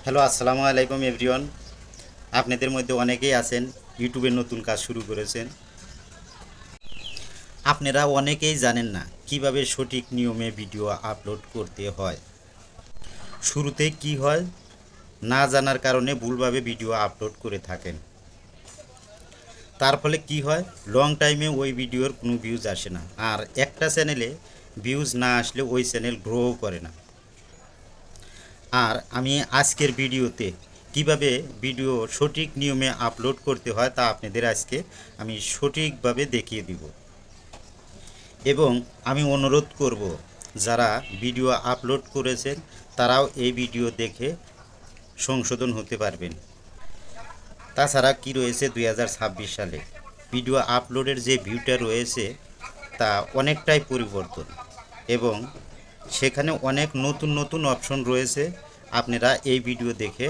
Hello, আসসালামু আলাইকুম everyone. আপনাদের মধ্যে অনেকেই আছেন ইউটিউবে নতুন কাজ শুরু করেছেন। আপনারা অনেকেই জানেন না কিভাবে সঠিক নিয়মে ভিডিও আপলোড করতে হয়। শুরুতে কি হয়, না জানার কারণে ভুলভাবে ভিডিও আপলোড করে থাকেন। তার ফলে কি হয়, লং টাইমে ওই ভিডিওর কোনো ভিউজ আসে না, আর একটা চ্যানেলে ভিউজ না আসলে ওই চ্যানেল গ্রোও করে না। আর আমি আজকের ভিডিওতে কিভাবে ভিডিও সঠিক নিয়মে আপলোড করতে হয় তা আপনাদের আজকে আমি সঠিকভাবে দেখিয়ে দিব। এবং আমি অনুরোধ করব, যারা ভিডিও আপলোড করেছেন তারাও এই ভিডিও দেখে সংশোধন হতে পারবেন। তাছাড়া কি রয়েছে 2026 সালে ভিডিও আপলোডের যে ভিউটা রয়েছে তা অনেকটাই পরিবর্তন, এবং সেখানে অনেক নতুন নতুন অপশন রয়েছে। আপনারা এই ভিডিও দেখে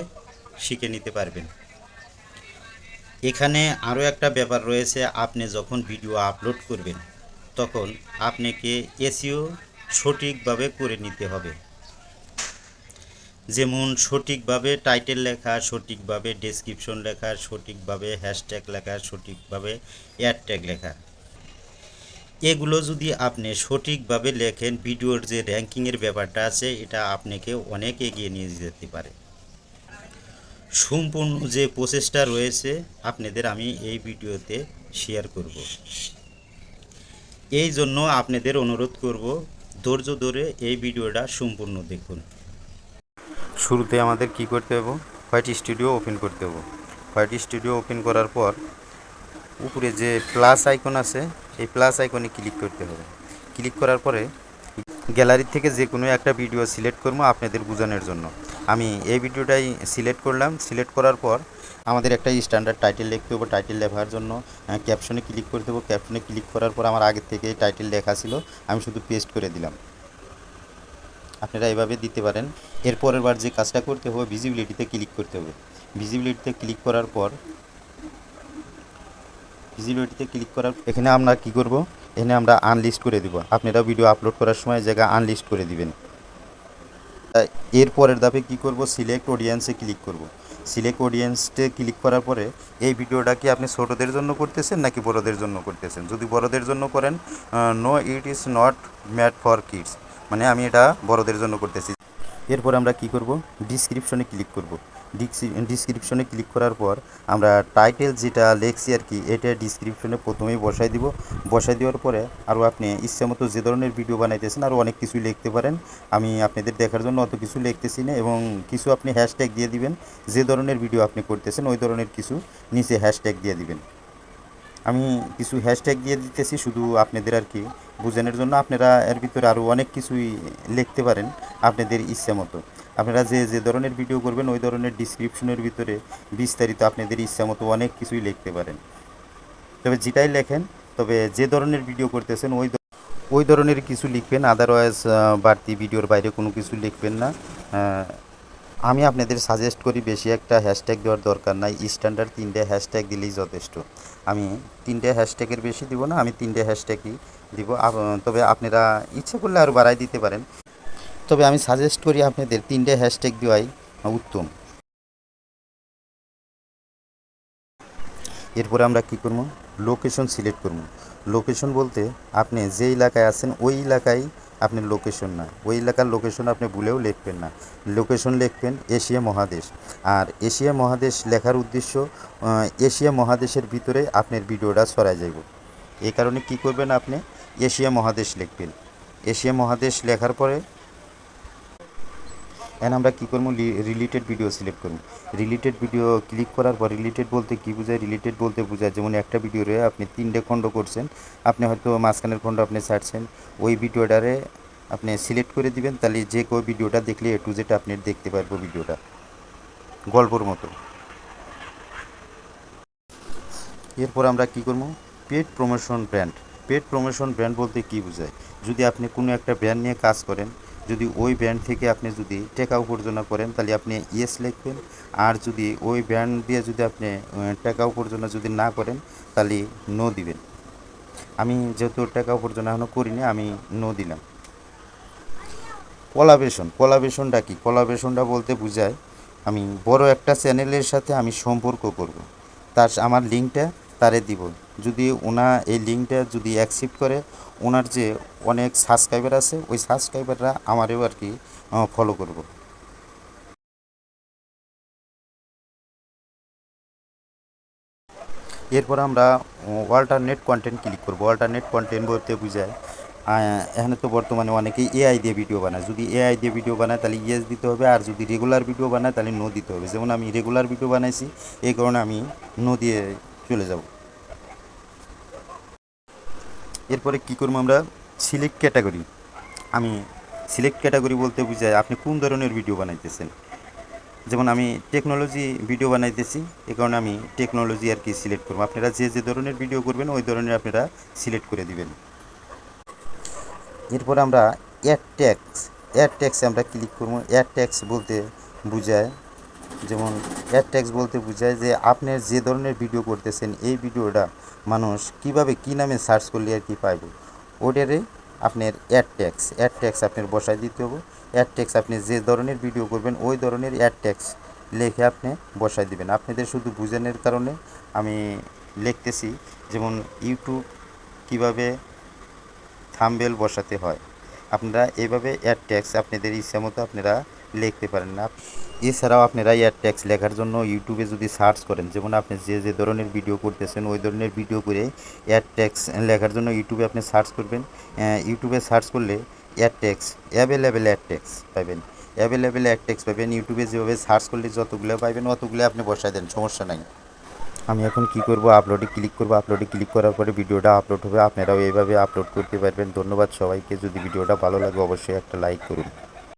শিখে নিতে পারবেন। এখানে আরও একটা ব্যাপার রয়েছে, আপনি যখন ভিডিও আপলোড করবেন তখন আপনাকে এসইও সঠিকভাবে করে নিতে হবে। যেমন সঠিকভাবে টাইটেল লেখা, সঠিকভাবে ডেসক্রিপশন লেখা, সঠিকভাবে হ্যাশট্যাগ লেখা, সঠিকভাবে অ্যাড ট্যাগ লেখা। এগুলো যদি আপনি সঠিকভাবে লেখেন, ভিডিওর যে র্যাঙ্কিংয়ের ব্যাপারটা আছে এটা আপনাকে অনেক এগিয়ে নিয়ে যেতে পারে। সম্পূর্ণ যে প্রসেসটা রয়েছে আপনাদের আমি এই ভিডিওতে শেয়ার করব। এই জন্য আপনাদের অনুরোধ করব, ধৈর্য ধরে এই ভিডিওটা সম্পূর্ণ দেখুন। শুরুতে আমাদের কি করতে হবে, হোয়াইট স্টুডিও ওপেন করতে হবে। হোয়াইট স্টুডিও ওপেন করার পর উপরে যে প্লাস আইকন আছে এই প্লাস আইকনে ক্লিক করতে হবে। ক্লিক করার পরে গ্যালারি থেকে যে কোনো একটা ভিডিও সিলেক্ট করবো আপনাদের বোঝানোর জন্য। আমি এই ভিডিওটাই সিলেক্ট করলাম। সিলেক্ট করার পর আমাদের একটা স্ট্যান্ডার্ড টাইটেল লিখতে হবে। টাইটেল লেখার জন্য ক্যাপশনে ক্লিক করতে হবে। ক্যাপশনে ক্লিক করার পর আমার আগের থেকে টাইটেল লেখা ছিল, আমি শুধু পেস্ট করে দিলাম। আপনারা এভাবে দিতে পারেন। এরপরের বার যে কাজটা করতে হবে, ভিজিবিলিটিতে ক্লিক করতে হবে। ভিজিবিলিটিতে ক্লিক করার পর এখানে আমরা কি করব, এখানে আমরা আনলিস্ট করে দিব। আপনারা ভিডিও আপলোড করার সময় জায়গা আনলিস্ট করে দিবেন। এরপরের ধাপে কি করব, সিলেক্ট অডিয়েন্সে ক্লিক করব। সিলেক্ট অডিয়েন্সে ক্লিক করার পরে এই ভিডিওটা কি আপনি ছোটদের জন্য করতেছেন নাকি বড়দের জন্য করতেছেন। যদি বড়দের জন্য করেন, no it is not made for kids, মানে আমি এটা বড়দের জন্য করতেছি। এরপর আমরা কি করব, ডিসক্রিপশনে ক্লিক করব। ডিসক্রিপশনে ক্লিক করার পর আমরা টাইটেল যেটা লেখছি আর কি, এটা ডিসক্রিপশনে প্রথমেই বসাই দিব। বসাই দেওয়ার পরে আরও আপনি ইচ্ছে মতো যে ধরনের ভিডিও বানাইতেছেন আরও অনেক কিছুই লিখতে পারেন। আমি আপনাদের দেখার জন্য অত কিছু লিখতেছি না, এবং কিছু আপনি হ্যাশট্যাগ দিয়ে দিবেন। যে ধরনের ভিডিও আপনি করতেছেন ওই ধরনের কিছু নিচে হ্যাশট্যাগ দিয়ে দিবেন। আমি কিছু হ্যাশট্যাগ দিয়ে দিতেছি শুধু আপনাদের আর কি বোঝানোর জন্য। আপনারা এর ভিতরে আরও অনেক কিছুই লিখতে পারেন আপনাদের ইচ্ছে মতো। আপনারা যে যে ধরনের ভিডিও করবেন ওই ধরনের ডিসক্রিপশনের ভিতরে বিস্তারিত আপনাদের ইচ্ছা মতো অনেক কিছুই লিখতে পারেন। তবে যেটাই লেখেন, তবে যে ধরনের ভিডিও করতেছেন ওই ধরনের কিছু লিখবেন। আদারওয়াইজ বাড়তি ভিডিওর বাইরে কোনো কিছু লিখবেন না। আমি আপনাদের সাজেস্ট করি বেশি একটা হ্যাশট্যাগ দেওয়ার দরকার নাই। স্ট্যান্ডার্ড 3টে হ্যাশট্যাগ দিলেই যথেষ্ট। আমি 3টে হ্যাশট্যাগের বেশি দিব না, আমি 3টে হ্যাশট্যাগই দিব। তবে আপনারা ইচ্ছে করলে আরও বাড়াই দিতে পারেন, তবে আমি সাজেস্ট করি আপনাদের 3টে হ্যাশট্যাগ দেওয়াই উত্তম। এরপরে আমরা কি করব, লোকেশন সিলেক্ট করব। লোকেশন বলতে আপনি যে এলাকায় আছেন ওই এলাকায় আপনার লোকেশন না, ওই এলাকার লোকেশন আপনি ভুলেও লিখবেন না। লোকেশন লিখবেন এশিয়া মহাদেশ। আর এশিয়া মহাদেশ লেখার উদ্দেশ্য, এশিয়া মহাদেশের ভিতরে আপনার ভিডিওটা ছড়ায় যাব। এই কারণে কি করবেন, আপনি এশিয়া মহাদেশ লিখবেন। এশিয়া মহাদেশ লেখার পরে এখন আমরা কী করবো, রিলেটেড ভিডিও সিলেক্ট করবো। রিলেটেড ভিডিও ক্লিক করার পর রিলেটেড বলতে কী বোঝায়, রিলেটেড বলতে বোঝায় যেমন একটা ভিডিওরে আপনি 3টে খণ্ড করছেন, আপনি হয়তো মাঝখানের খণ্ড আপনি ছাড়ছেন, ওই ভিডিওটারে আপনি সিলেক্ট করে দিবেন। তাহলে যে কেউ ভিডিওটা দেখলে এ টু জেড আপনি দেখতে পারবো ভিডিওটা গল্পর মতো। এরপর আমরা কী করবো, paid promotion brand. Paid promotion brand বলতে কী বোঝায়, যদি আপনি কোনো একটা ব্র্যান্ড নিয়ে কাজ করেন, যদি ওই ব্র্যান্ড থেকে আপনি যদি টাকা উপার্জন করেন তাহলে আপনি ইয়েস লিখবেন। আর যদি ওই ব্র্যান্ড দিয়ে যদি আপনি টাকা উপার্জন যদি না করেন তাহলে নো দিবেন। আমি যেহেতু টাকা উপার্জন এখনও করিনি, আমি নো দিলাম। কোলাবেশনটা কি, কোলাবেশনটা বলতে বোঝায় আমি বড় একটা চ্যানেলের সাথে আমি সম্পর্ক করব, আমার লিঙ্কটা তারে দিব। যদি ওনা এই লিঙ্কটা যদি অ্যাকসেপ্ট করে, ওনার যে অনেক সাবস্ক্রাইবার আছে ওই সাবস্ক্রাইবাররা আমারেও আর কি ফলো করব। এরপর আমরা অল্টারনেট কন্টেন্ট ক্লিক করব। অল্টারনেট কন্টেন্ট বলতে বোঝায় এখানে তো বর্তমানে অনেকেই এআই দিয়ে ভিডিও বানায়। যদি এআই দিয়ে ভিডিও বানায় তাহলে ইয়েস দিতে হবে, আর যদি রেগুলার ভিডিও বানায় তাহলে নো দিতে হবে। যেমন আমি রেগুলার ভিডিও বানাইছি, এই কারণে আমি নো দিয়ে চলে যাব। এরপরে কি করবো আমরা, সিলেক্ট ক্যাটাগরি। আমি সিলেক্ট ক্যাটাগরি বলতে বোঝায় আপনি কোন ধরনের ভিডিও বানাইতেছেন। যেমন আমি টেকনোলজি ভিডিও বানাইতেছি, এই কারণে আমি টেকনোলজি আর কি সিলেক্ট করবো। আপনারা যে যে ধরনের ভিডিও করবেন ওই ধরনের আপনারা সিলেক্ট করে দিবেন। এরপর আমরা অ্যাড ট্যাক্সে আমরা ক্লিক করবো। অ্যাড ট্যাক্স বলতে বোঝায়, যেমন অ্যাড ট্যাক্স বলতে বোঝায় যে আপনি যে ধরনের ভিডিও করতেছেন এই ভিডিওটা মানুষ কিভাবে কী নামে সার্চ করলে আর কি পাইব, ওটারে আপনার অ্যাড ট্যাক্স আপনার বসায় দিতে হবে। অ্যাড ট্যাক্স আপনি যে ধরনের ভিডিও করবেন ওই ধরনের অ্যাড ট্যাক্স লিখে আপনি বসায় দিবেন। আপনাদের শুধু বোঝানোর কারণে আমি লিখতেছি, যেমন ইউটিউব কিভাবে থাম্বনেল বসাতে হয়, আপনারা এইভাবে অ্যাড ট্যাক্স আপনাদের ইচ্ছা মতো আপনারা লিখতে পারেন না। এছাড়াও আপনারা অ্যাড ট্যাক্স লেখার জন্য ইউটিউবে যদি সার্চ করেন, যেমন আপনি যে যে ধরনের ভিডিও করতেছেন ওই ধরনের ভিডিও করে অ্যাড ট্যাক্স লেখার জন্য ইউটিউবে আপনি সার্চ করবেন। ইউটিউবে সার্চ করলে অ্যাভেলেবেল অ্যাড ট্যাক্স পাবেন। অ্যাভেলেবেল অ্যাড ট্যাক্স পাবেন। ইউটিউবে যেভাবে সার্চ করলে যতগুলো পাবেন অতগুলো আপনি বসায় দেন, সমস্যা নাই। আমি এখন কি করব, আপলোডে ক্লিক করব। আপলোডে ক্লিক করার পরে ভিডিওটা আপলোড হবে। আপনারাও এইভাবে আপলোড করতে পারবেন। ধন্যবাদ সবাইকে। যদি ভিডিওটা ভালো লাগে অবশ্যই একটা লাইক করুন।